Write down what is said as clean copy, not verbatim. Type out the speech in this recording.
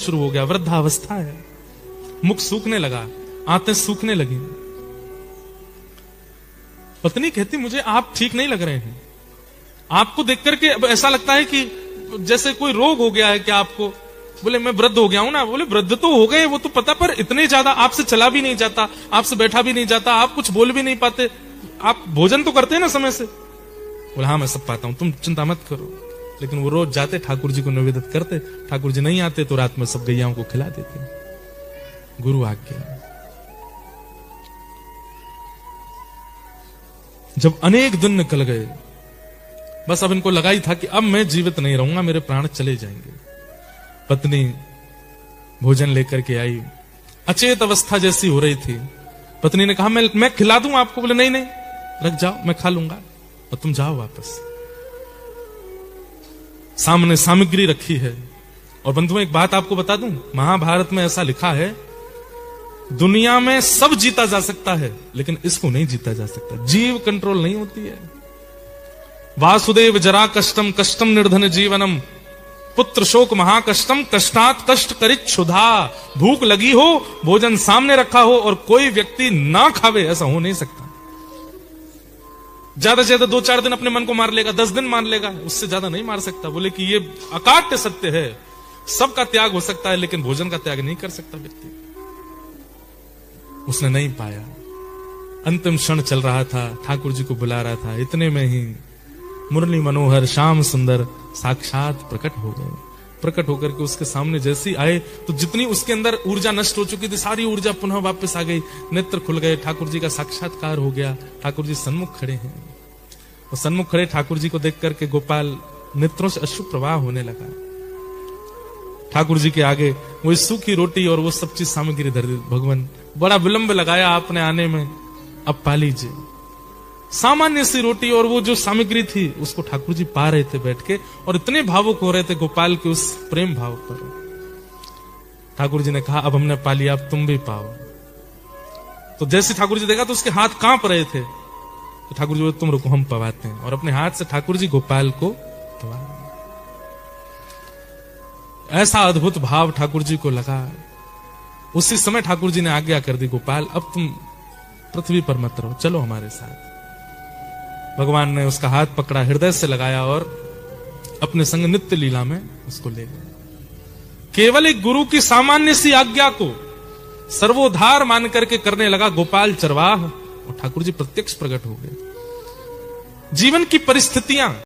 शुरू हो गया, वृद्धावस्था है, मुख सूखने लगा, आंतें सूखने लगी। पत्नी कहती मुझे आप ठीक नहीं लग रहे हैं, आपको देख करके अब ऐसा लगता है कि जैसे कोई रोग हो गया है क्या आपको? बोले मैं वृद्ध हो गया हूं ना। बोले वृद्ध तो हो गए वो तो पता, पर इतने ज्यादा आपसे चला भी नहीं जाता, आपसे बैठा भी नहीं जाता, आप कुछ बोल भी नहीं पाते, आप भोजन तो करते हैं ना समय से? बोले हाँ मैं सब पाता हूं, तुम चिंता मत करो। लेकिन वो रोज जाते ठाकुर जी को निवेदित करते, ठाकुर जी नहीं आते तो रात में सब गैयाओं को खिला देते। गुरु आज्ञा। जब अनेक दिन निकल गए, बस अब इनको लगा ही था कि अब मैं जीवित नहीं रहूंगा, मेरे प्राण चले जाएंगे। पत्नी भोजन लेकर के आई, अचेत अवस्था जैसी हो रही थी। पत्नी ने कहा मैं खिला दूं आपको। बोले नहीं नहीं रख जाओ, मैं खा लूंगा और तुम जाओ वापस। सामने सामग्री रखी है। और बंधुओं एक बात आपको बता दूं, महाभारत में ऐसा लिखा है, दुनिया में सब जीता जा सकता है लेकिन इसको नहीं जीता जा सकता। जीव कंट्रोल नहीं होती है। वासुदेव जरा कष्टम कष्टम निर्धन जीवनम, पुत्र शोक महाकष्टम, कष्टात कष्ट करित क्षुधा। भूख लगी हो, भोजन सामने रखा हो और कोई व्यक्ति ना खावे, ऐसा हो नहीं सकता। ज्यादा से ज्यादा 2-4 दिन अपने मन को मार लेगा, 10 दिन मार लेगा, उससे ज्यादा नहीं मार सकता। बोले कि ये अकाट्य सत्य है, सबका त्याग हो सकता है लेकिन भोजन का त्याग नहीं कर सकता व्यक्ति। उसने नहीं पाया। अंतिम क्षण चल रहा था, ठाकुर जी को बुला रहा था, इतने में ही मुरली मनोहर श्याम सुंदर साक्षात प्रकट हो गए। प्रकट होकर के उसके सामने जैसी आए तो जितनी उसके अंदर ऊर्जा नष्ट हो चुकी थी, सारी ऊर्जा पुनः वापस आ गई, नेत्र खुल गए, ठाकुर जी का साक्षात्कार हो गया। ठाकुर जी सन्मुख खड़े हैं और सन्मुख खड़े ठाकुर जी को देख करके गोपाल नेत्रों से अश्रु प्रवाह होने लगा। ठाकुर जी के आगे वो सूखी रोटी और वो सब चीज सामग्री धर दी। भगवान बड़ा विलंब लगाया आपने आने में, अब पा लीजिए। सामान्य सी रोटी और वो जो सामग्री थी उसको ठाकुर जी पा रहे थे बैठ के, और इतने भावुक हो रहे थे गोपाल के उस प्रेम भाव पर। ठाकुर जी ने कहा अब हमने पा लिया, अब तुम भी पाओ। तो जैसे ठाकुर जी देखा तो उसके हाथ कांप रहे थे, तो ठाकुर जी बोले तुम रुको हम पवाते हैं, और अपने हाथ से ठाकुर जी गोपाल को पवा। ऐसा अद्भुत भाव ठाकुर जी को लगा। उसी समय ठाकुर जी ने आज्ञा कर दी, गोपाल अब तुम पृथ्वी पर मत रहो, चलो हमारे साथ। भगवान ने उसका हाथ पकड़ा, हृदय से लगाया और अपने संग नित्य लीला में उसको ले गए। केवल एक गुरु की सामान्य सी आज्ञा को सर्वोद्धार मान करके करने लगा गोपाल चरवाह, और ठाकुर जी प्रत्यक्ष प्रकट हो गए। जीवन की परिस्थितियां